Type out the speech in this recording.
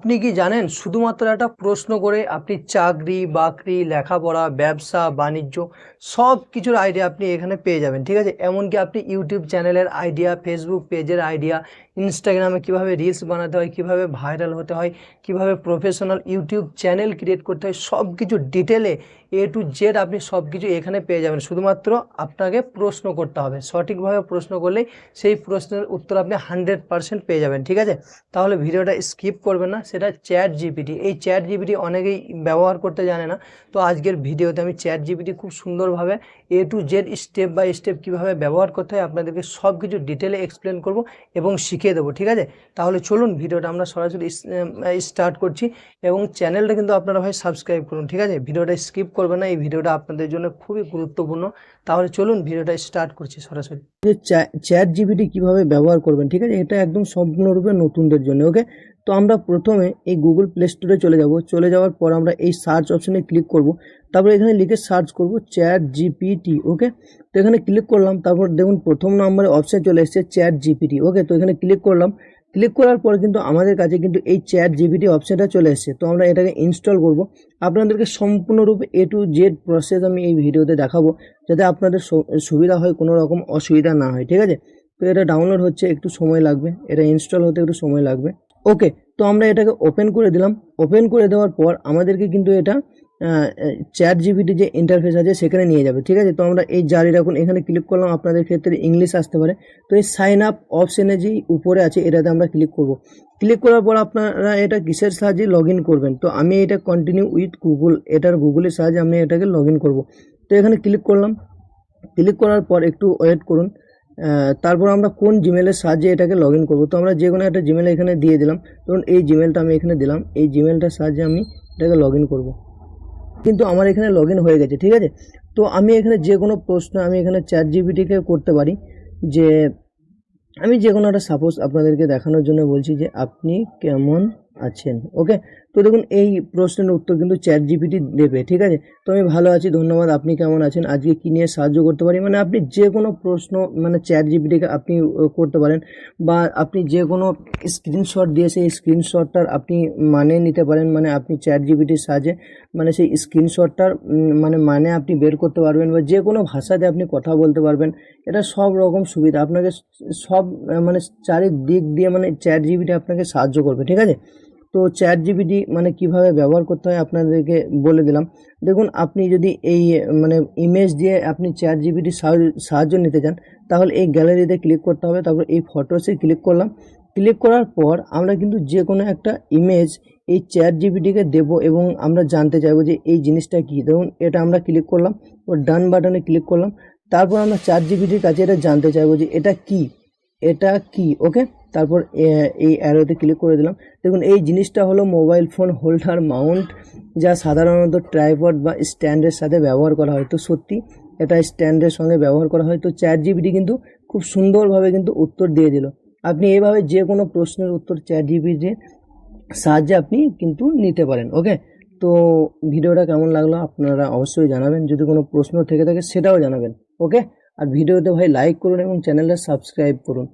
আপনি কি জানেন শুধুমাত্র একটা প্রশ্ন করে আপনি চাকরি বাকরি লেখাপড়া ব্যবসা বাণিজ্য সব কিছুর আইডিয়া আপনি এখানে পেয়ে যাবেন, ঠিক আছে। এমনকি আপনি ইউটিউব চ্যানেলের আইডিয়া, ফেসবুক পেজের আইডিয়া, ইনস্টাগ্রামে কিভাবে রিলস বানাতে হয়, কিভাবে ভাইরাল হতে হয়, কিভাবে প্রফেশনাল ইউটিউব চ্যানেল ক্রিয়েট করতে হয়, সব কিছু ডিটেলে A to Z আপনি সব কিছু এখানে পেয়ে যাবেন। শুধুমাত্র আপনাকে প্রশ্ন করতে হবে, সঠিকভাবে প্রশ্ন করলেই সেই প্রশ্নের উত্তর আপনি 100% পেয়ে যাবেন, ঠিক আছে। তাহলে ভিডিওটা স্কিপ করবেন না। সেটা চ্যাট জিপিটি। এই চ্যাট জিপিটি অনেকেই ব্যবহার করতে জানে না। তো আজকের ভিডিওতে আমি চ্যাট জিপিটি খুব সুন্দরভাবে A to Z step by step কীভাবে ব্যবহার করতে হয় আপনাদেরকে সব কিছু ডিটেলে এক্সপ্লেন করব এবং শিখিয়ে দেবো, ঠিক আছে। তাহলে চলুন ভিডিওটা আমরা সরাসরি স্টার্ট করছি। এবং চ্যানেলটা কিন্তু আপনারা ভাই সাবস্ক্রাইব করুন, ঠিক আছে। ভিডিওটা স্কিপ করবেন না, এই ভিডিওটা আপনাদের জন্য খুবই গুরুত্বপূর্ণ। তাহলে চলুন ভিডিওটা স্টার্ট করছি সরাসরি। যে চ্যাট জিপিটি কীভাবে ব্যবহার করবেন, ঠিক আছে, এটা একদম সম্পূর্ণরূপে নতুনদের জন্য, ওকে। তো আমরা প্রথমে এই গুগল প্লে স্টোরে চলে যাওয়ার পর আমরা এই সার্চ অপশনে ক্লিক করব। তারপর এখানে লিখে সার্চ করব চ্যাট জিপিটি, ওকে। তো এখানে ক্লিক করলাম, তারপর দেখুন প্রথম নম্বরে অপশন চলে এসেছে চ্যাট জিপিটি, ওকে। তো এখানে ক্লিক করলাম। ক্লিক করার পর কিন্তু আমাদের কাছে কিন্তু এই চ্যাট জিপিটি অপশনটা চলে এসেছে। তো আমরা এটাকে ইনস্টল করব। আপনাদেরকে সম্পূর্ণরূপে A to Z প্রসেস আমি এই ভিডিওতে দেখাবো, যাতে আপনাদের সুবিধা হয়, কোনো রকম অসুবিধা না হয়, ঠিক আছে। তো এটা ডাউনলোড হচ্ছে, একটু সময় লাগবে, এটা ইনস্টল হতে একটু সময় লাগবে, ওকে। তো আমরা এটাকে ওপেন করে দিলাম। ওপেন করে দেওয়ার পর আমাদেরকে কিন্তু এটা চ্যাট জিপিটি যে ইন্টারফেস আছে সেখানে নিয়ে যাবে, ঠিক আছে। তো আমরা এই জারি রাখুন, এখানে ক্লিক করলাম। আপনাদের ক্ষেত্রে ইংলিশ আসতে পারে। তো এই সাইন আপ অপশানে যেই উপরে আছে এটাতে আমরা ক্লিক করব। ক্লিক করার পর আপনারা এটা কিসের সাহায্যে লগ ইন করবেন, তো আমি এটা কন্টিনিউ উইথ গুগল, এটার গুগলের সাহায্যে আমি এটাকে লগ ইন করবো। তো এখানে ক্লিক করলাম। ক্লিক করার পর একটু ওয়েট করুন। তারপর আমরা কোন জিমেলের সাহায্যে এটাকে লগ ইন করবো, তো আমরা যে কোনো একটা জিমেল এখানে দিয়ে দিলাম। ধরুন এই জিমেলটা আমি এখানে দিলাম, এই জিমেলটার সাহায্যে আমি এটাকে লগ ইন করবো। কিন্তু আমার এখানে লগ ইন হয়ে গেছে, ঠিক আছে। তো আমি এখানে যে কোনো প্রশ্ন আমি এখানে চ্যাট জিপিটিকে করতে পারি। যে আমি যে কোনো একটা সাপোজ আপনাদেরকে দেখানোর জন্য বলছি যে আপনি কেমন আছেন, ওকে। তো দেখুন এই প্রশ্নের উত্তর কিন্তু চ্যাট জিপিটি দেবে, ঠিক আছে। তো আমি ভালো আছি, ধন্যবাদ, আপনি কেমন আছেন, আজকে কী নিয়ে সাহায্য করতে পারি, মানে আপনি যে কোনো প্রশ্ন মানে চ্যাট জিপিটিকে আপনি করতে পারেন। বা আপনি যে কোনো স্ক্রিনশট দিয়ে সেই স্ক্রিনশটটার আপনি মানে নিতে পারেন, মানে আপনি চ্যাট জিপিটির সাহায্যে মানে সেই স্ক্রিনশটটার মানে আপনি বের করতে পারবেন, বা যে কোনো ভাষাতে আপনি কথা বলতে পারবেন। এটা সব রকম সুবিধা আপনাকে সব মানে চারিদিক দিয়ে মানে চ্যাট জিপিটি আপনাকে সাহায্য করবে, ঠিক আছে। তো চ্যাট জিপিটি মানে কিভাবে ব্যবহার করতে হয় আপনাদেরকে বলে দিলাম। দেখুন আপনি যদি এই মানে ইমেজ দিয়ে আপনি চ্যাট জিপিটির সাহায্য নিতে চান, তাহলে এই গ্যালারিতে ক্লিক করতে হবে। তারপর এই ফটোসে ক্লিক করলাম। ক্লিক করার পর আমরা কিন্তু যে কোনো একটা ইমেজ এই চ্যাট জিপিটিকে দেবো এবং আমরা জানতে চাইবো যে এই জিনিসটা কী। দেখুন এটা আমরা ক্লিক করলাম, ও ডান বাটনে ক্লিক করলাম। তারপর আমরা চ্যাট জিপিটির কাছে এটা জানতে চাইবো যে এটা কি, এটা কি, ওকে। তারপর এই অ্যারোতে ক্লিক করে দিলাম। দেখুন এই জিনিসটা হলো মোবাইল ফোন হোল্ডার মাউন্ট, যা সাধারণত ট্রাইপড বা স্ট্যান্ডের সাথে ব্যবহার করা হয়। তো সত্যি এটা স্ট্যান্ডের সঙ্গে ব্যবহার করা হয়। তো চ্যাট জিপিটি কিন্তু খুব সুন্দরভাবে কিন্তু উত্তর দিয়ে দিল। আপনি এইভাবে যে কোনো প্রশ্নের উত্তর চ্যাট জিপিটির সাহায্যে আপনি কিন্তু নিতে পারেন, ওকে। তো ভিডিওটা কেমন লাগলো আপনারা অবশ্যই জানাবেন, যদি কোনো প্রশ্ন থেকে থাকে সেটাও জানাবেন, ওকে। আর ভিডিওতে ভাই লাইক করুন এবং চ্যানেলটা সাবস্ক্রাইব করুন।